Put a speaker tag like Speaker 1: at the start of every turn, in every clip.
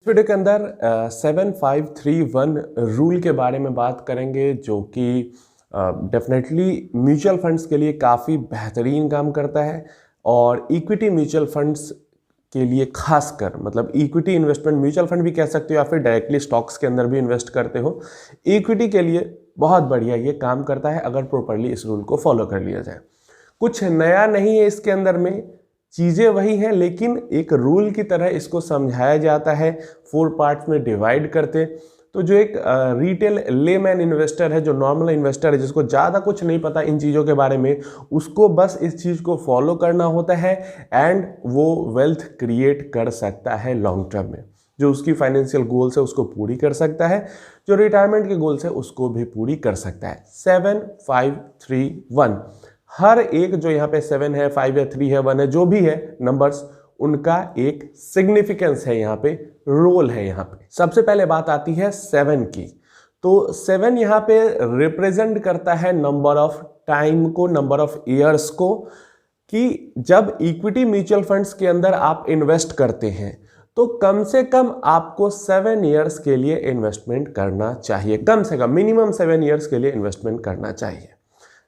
Speaker 1: Video के अंदर 7531 rule के बारे में बात करेंगे, जो कि डेफिनेटली म्यूचुअल फंड्स के लिए काफ़ी बेहतरीन काम करता है और इक्विटी म्यूचुअल फंड्स के लिए खासकर, मतलब इक्विटी इन्वेस्टमेंट म्यूचुअल फंड भी कह सकते हो या फिर डायरेक्टली स्टॉक्स के अंदर भी इन्वेस्ट करते हो, इक्विटी के लिए बहुत बढ़िया ये काम करता है अगर प्रॉपरली इस रूल को फॉलो कर लिया जाए। कुछ नया नहीं है इसके अंदर में, चीज़ें वही हैं, लेकिन एक रूल की तरह इसको समझाया जाता है, 4 पार्ट्स में डिवाइड करते। तो जो एक रिटेल लेमैन इन्वेस्टर है, जो नॉर्मल इन्वेस्टर है, जिसको ज़्यादा कुछ नहीं पता इन चीज़ों के बारे में, उसको बस इस चीज़ को फॉलो करना होता है एंड वो वेल्थ क्रिएट कर सकता है लॉन्ग टर्म में। जो उसकी फाइनेंशियल गोल्स है उसको पूरी कर सकता है, जो रिटायरमेंट के गोल्स है उसको भी पूरी कर सकता है। 7531 हर एक जो यहाँ पे 7 है, 5 है, 3 है, 1 है, जो भी है नंबर्स, उनका एक सिग्निफिकेंस है, यहाँ पे रोल है। यहाँ पे सबसे पहले बात आती है 7 की। तो 7 यहाँ पे रिप्रेजेंट करता है नंबर ऑफ टाइम को, नंबर ऑफ ईयर्स को, कि जब इक्विटी म्यूचुअल फंड्स के अंदर आप इन्वेस्ट करते हैं तो कम से कम आपको 7 ईयर्स के लिए इन्वेस्टमेंट करना चाहिए। कम से कम मिनिमम 7 ईयर्स के लिए इन्वेस्टमेंट करना चाहिए।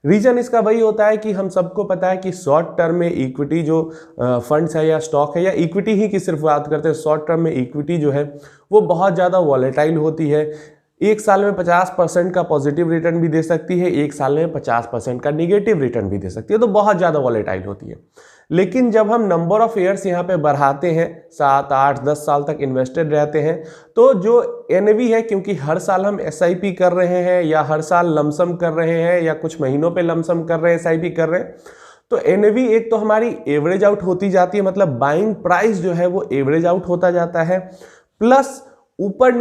Speaker 1: रीजन इसका वही होता है कि हम सबको पता है कि शॉर्ट टर्म में इक्विटी जो फंड्स है या स्टॉक है, या इक्विटी ही की सिर्फ बात करते हैं, शॉर्ट टर्म में इक्विटी जो है वो बहुत ज़्यादा वॉलेटाइल होती है। एक साल में 50% का पॉजिटिव रिटर्न भी दे सकती है, एक साल में 50% का निगेटिव रिटर्न भी दे सकती है, तो बहुत ज़्यादा वॉलेटाइल होती है। लेकिन जब हम नंबर ऑफ ईयर्स यहाँ पे बढ़ाते हैं, 7, 8, 10 साल तक इन्वेस्टेड रहते हैं, तो जो एनवी है, क्योंकि हर साल हम एसआईपी कर रहे हैं या हर साल लमसम कर रहे हैं या कुछ महीनों पे लमसम कर रहे हैं, एसआईपी कर रहे हैं, तो एनवी एक तो हमारी एवरेज आउट होती जाती है, मतलब बाइंग प्राइस जो है वो एवरेज आउट होता जाता है, प्लस ऊपर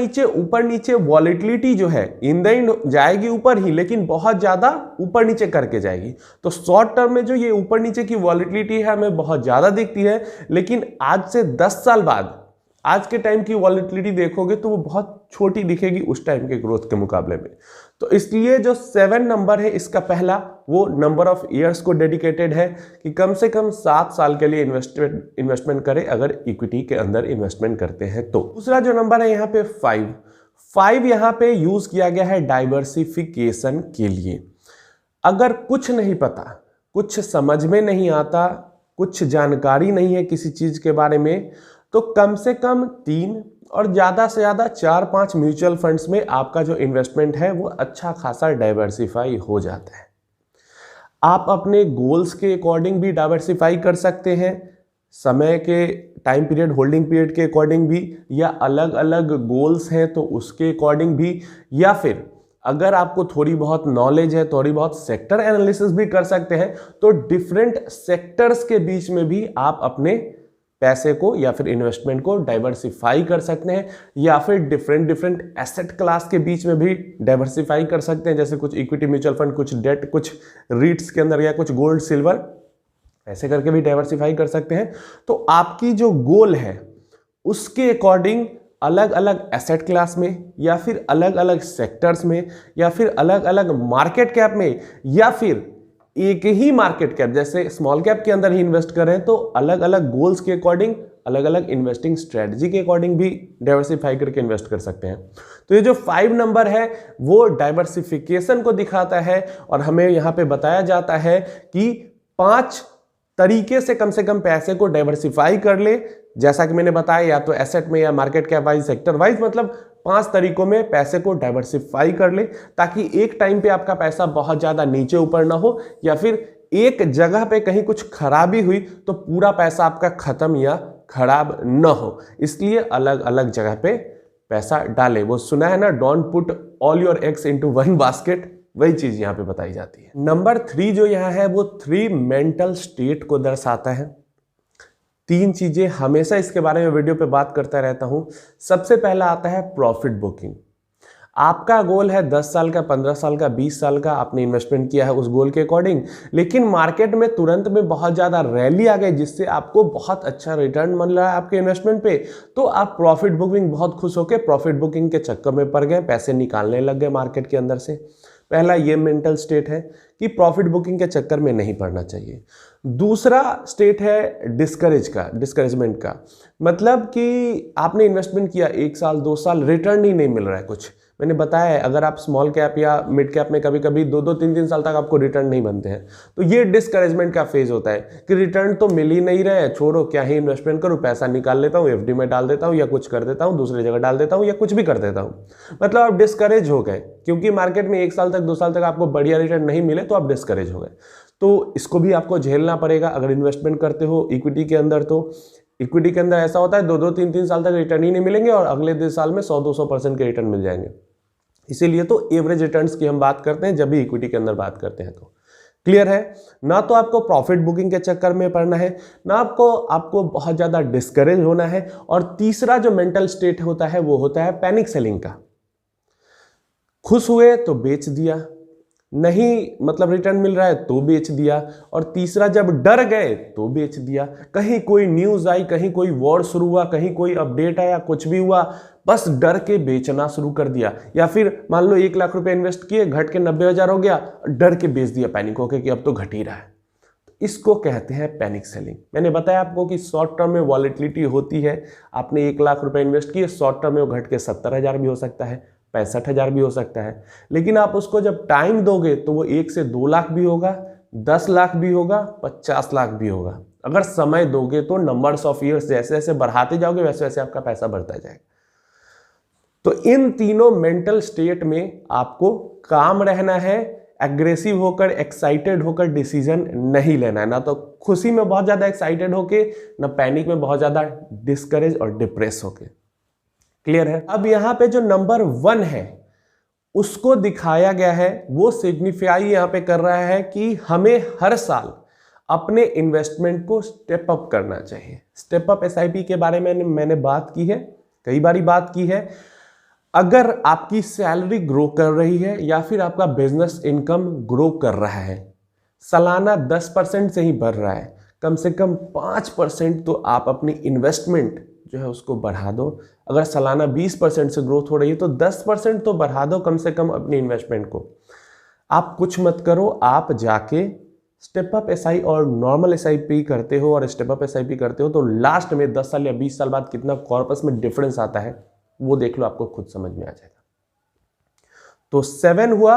Speaker 1: नीचे वॉलेटिलिटी जो है इन द एंड जाएगी ऊपर ही, लेकिन बहुत ज्यादा ऊपर नीचे करके जाएगी। तो शॉर्ट टर्म में जो ये ऊपर नीचे की वॉलेटिलिटी है हमें बहुत ज्यादा दिखती है, लेकिन आज से 10 साल बाद आज के टाइम की वॉलेटिलिटी देखोगे तो वो बहुत छोटी दिखेगी उस टाइम के ग्रोथ के मुकाबले में। तो इसलिए जो 7 नंबर है इसका पहला, वो नंबर ऑफ ईयर्स को डेडिकेटेड है कि कम से कम 7 साल के लिए इन्वेस्टमेंट करें अगर इक्विटी के अंदर इन्वेस्टमेंट करते हैं तो। दूसरा जो नंबर है यहाँ पे 5 यहाँ पे यूज किया गया है डाइवर्सिफिकेशन के लिए। अगर कुछ नहीं पता, कुछ समझ में नहीं आता, कुछ जानकारी नहीं है किसी चीज के बारे में, तो कम से कम 3 और ज़्यादा से ज़्यादा 4-5 म्यूचुअल फंड्स में आपका जो इन्वेस्टमेंट है वो अच्छा खासा डाइवर्सिफाई हो जाता है। आप अपने गोल्स के अकॉर्डिंग भी डाइवर्सिफाई कर सकते हैं, समय के टाइम पीरियड, होल्डिंग पीरियड के अकॉर्डिंग भी, या अलग अलग गोल्स हैं तो उसके अकॉर्डिंग भी, या फिर अगर आपको थोड़ी बहुत नॉलेज है, थोड़ी बहुत सेक्टर एनालिसिस भी कर सकते हैं, तो डिफरेंट सेक्टर्स के बीच में भी आप अपने पैसे को या फिर इन्वेस्टमेंट को डाइवर्सिफाई कर सकते हैं, या फिर डिफरेंट एसेट क्लास के बीच में भी डाइवर्सिफाई कर सकते हैं, जैसे कुछ इक्विटी म्यूचुअल फंड, कुछ डेट, कुछ रीट्स के अंदर, या कुछ गोल्ड सिल्वर, ऐसे करके भी डाइवर्सिफाई कर सकते हैं। तो आपकी जो गोल है उसके अकॉर्डिंग अलग अलग एसेट क्लास में, या फिर अलग अलग सेक्टर्स में, या फिर अलग अलग मार्केट कैप में, या फिर एक ही मार्केट कैप जैसे स्मॉल कैप के अंदर ही इन्वेस्ट करें, तो अलग अलग गोल्स के अकॉर्डिंग, अलग अलग इन्वेस्टिंग स्ट्रेटजी के अकॉर्डिंग भी डाइवर्सिफाई करके इन्वेस्ट कर सकते हैं। तो ये जो 5 नंबर है वो डाइवर्सिफिकेशन को दिखाता है, और हमें यहाँ पे बताया जाता है कि 5 तरीके से कम पैसे को डाइवर्सिफाई कर ले। जैसा कि मैंने बताया, या तो एसेट में, या market cap wise, sector wise, मतलब 5 तरीकों में पैसे को डाइवर्सिफाई कर ले, ताकि एक टाइम पे आपका पैसा बहुत ज्यादा नीचे ऊपर ना हो, या फिर एक जगह पे कहीं कुछ खराबी हुई तो पूरा पैसा आपका खत्म या खराब न हो। इसलिए अलग अलग जगह पे पैसा डाले। वो सुना है ना, don't put all your eggs into one basket, वही चीज यहाँ पे बताई जाती है। नंबर 3 जो यहाँ है वो 3 मेंटल स्टेट को दर्शाता है। 3 चीजें हमेशा इसके बारे में वीडियो पे बात करता रहता हूं। सबसे पहला आता है प्रॉफिट बुकिंग। आपका गोल है 10 साल का, 15 साल का, 20 साल का, आपने इन्वेस्टमेंट किया है उस गोल के अकॉर्डिंग, लेकिन मार्केट में तुरंत में बहुत ज़्यादा रैली आ गई जिससे आपको बहुत अच्छा रिटर्न मिल रहा है आपके इन्वेस्टमेंट पे, तो आप प्रॉफिट बुकिंग बहुत खुश होकर प्रॉफिट बुकिंग के चक्कर में पड़ गए, पैसे निकालने लग गए मार्केट के अंदर से। पहला ये मेंटल स्टेट है कि प्रॉफिट बुकिंग के चक्कर में नहीं पड़ना चाहिए। दूसरा स्टेट है डिस्करेजमेंट का। मतलब कि आपने इन्वेस्टमेंट किया 1 साल 2 साल, रिटर्न ही नहीं मिल रहा है कुछ। मैंने बताया है, अगर आप स्मॉल कैप या मिड कैप में कभी कभी 2-2 3-3 साल तक आपको रिटर्न नहीं बनते हैं, तो ये डिस्करेजमेंट का फेज होता है कि रिटर्न तो मिल ही नहीं रहे, छोड़ो क्या ही इन्वेस्टमेंट करूं, पैसा निकाल लेता हूं, एफडी में डाल देता हूं, या कुछ कर देता हूं, दूसरी जगह डाल देता हूं, या कुछ भी कर देता हूं। मतलब आप डिस्करेज हो गए, क्योंकि मार्केट में 1 साल तक 2 साल तक आपको बढ़िया रिटर्न नहीं मिले तो आप डिस्करेज हो गए। तो इसको भी आपको झेलना पड़ेगा अगर इन्वेस्टमेंट करते हो इक्विटी के अंदर। तो इक्विटी के अंदर ऐसा होता है 2-2 3-3 साल तक रिटर्न ही नहीं मिलेंगे और अगले 2 साल में 100-200% के रिटर्न मिल जाएंगे। इसीलिए तो एवरेज रिटर्न्स की हम बात करते हैं जब भी इक्विटी के अंदर बात करते हैं। तो क्लियर है ना? तो आपको प्रॉफिट बुकिंग के चक्कर में पड़ना है ना, आपको बहुत ज्यादा डिस्करेज होना है। और तीसरा जो मेंटल स्टेट होता है वो होता है पैनिक सेलिंग का। खुश हुए तो बेच दिया, नहीं मतलब रिटर्न मिल रहा है तो बेच दिया, और तीसरा जब डर गए तो बेच दिया। कहीं कोई न्यूज आई, कहीं कोई वॉर शुरू हुआ, कहीं कोई अपडेट आया, कुछ भी हुआ, बस डर के बेचना शुरू कर दिया। या फिर मान लो 1 लाख रुपए इन्वेस्ट किए, घट के 90,000 हो गया, डर के बेच दिया पैनिक होके कि अब तो घट ही रहा है। इसको कहते हैं पैनिक सेलिंग। मैंने बताया आपको कि शॉर्ट टर्म में वॉलेटिलिटी होती है। आपने 1 लाख रुपए इन्वेस्ट किए, शॉर्ट टर्म में वो घट के 70,000 भी हो सकता है, 65,000 भी हो सकता है। लेकिन आप उसको जब टाइम दोगे तो वो 1 से 2 लाख भी होगा, 10 लाख भी होगा, 50 लाख भी होगा। अगर समय दोगे तो नंबर्स ऑफ ईयर्स जैसे जैसे बढ़ाते जाओगे वैसे वैसे आपका पैसा बढ़ता जाएगा। तो इन तीनों मेंटल स्टेट में आपको काम रहना है, एग्रेसिव होकर, एक्साइटेड होकर डिसीजन नहीं लेना है। ना तो खुशी में बहुत ज्यादा एक्साइटेड होके, ना पैनिक में बहुत ज्यादा डिस्करेज और डिप्रेस होके। क्लियर है? अब यहां पे जो नंबर 1 है उसको दिखाया गया है, वो सिग्निफाई यहां पे कर रहा है कि हमें हर साल अपने इन्वेस्टमेंट को स्टेप अप करना चाहिए। स्टेप अप एसआईपी के बारे में मैंने बात की है, कई बारी बात की है। अगर आपकी सैलरी ग्रो कर रही है या फिर आपका बिजनेस इनकम ग्रो कर रहा है, सालाना 10% से ही बढ़ रहा है, कम से कम 5% तो आप अपनी इन्वेस्टमेंट जो है उसको बढ़ा दो। अगर सालाना 20% से ग्रोथ हो रही है तो 10% तो बढ़ा दो कम से कम अपनी इन्वेस्टमेंट को। आप कुछ मत करो, आप जाके स्टेप अप एसआई और नॉर्मल एसआईपी करते हो और स्टेप अप एसआईपी करते हो तो लास्ट में 10 साल या 20 साल बाद कितना कॉर्पस में डिफरेंस आता है वो देख लो, आपको खुद समझ में आ जाएगा। तो 7 हुआ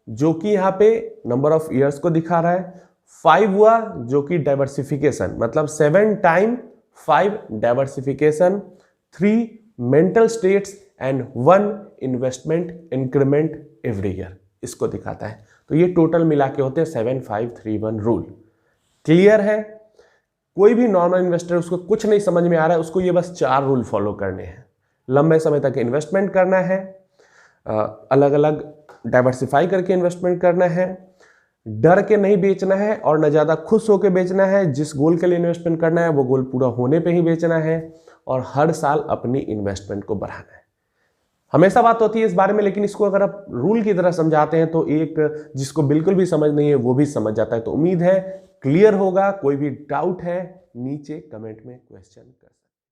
Speaker 1: जो कि यहां पे नंबर ऑफ ईयर्स को दिखा रहा है। 5 हुआ जो कि डाइवर्सिफिकेशन, मतलब 7 time 5 diversification, 3 mental states and 1 investment increment every year, इसको दिखाता है। तो ये टोटल मिला के होते हैं 7-5-3-1 रूल। क्लियर है? कोई भी नॉर्मल इन्वेस्टर उसको कुछ नहीं समझ में आ रहा है, उसको ये बस 4 रूल फॉलो करने हैं। लंबे समय तक इन्वेस्टमेंट करना है, अलग अलग डाइवर्सिफाई करके इन्वेस्टमेंट करना है, डर के नहीं बेचना है और न ज़्यादा खुश होकर बेचना है, जिस गोल के लिए इन्वेस्टमेंट करना है वो गोल पूरा होने पे ही बेचना है, और हर साल अपनी इन्वेस्टमेंट को बढ़ाना है। हमेशा बात होती है इस बारे में, लेकिन इसको अगर आप रूल की तरह समझाते हैं तो एक जिसको बिल्कुल भी समझ नहीं है वो भी समझ जाता है। तो उम्मीद है क्लियर होगा। कोई भी डाउट है नीचे कमेंट में क्वेश्चन कर सकते हैं।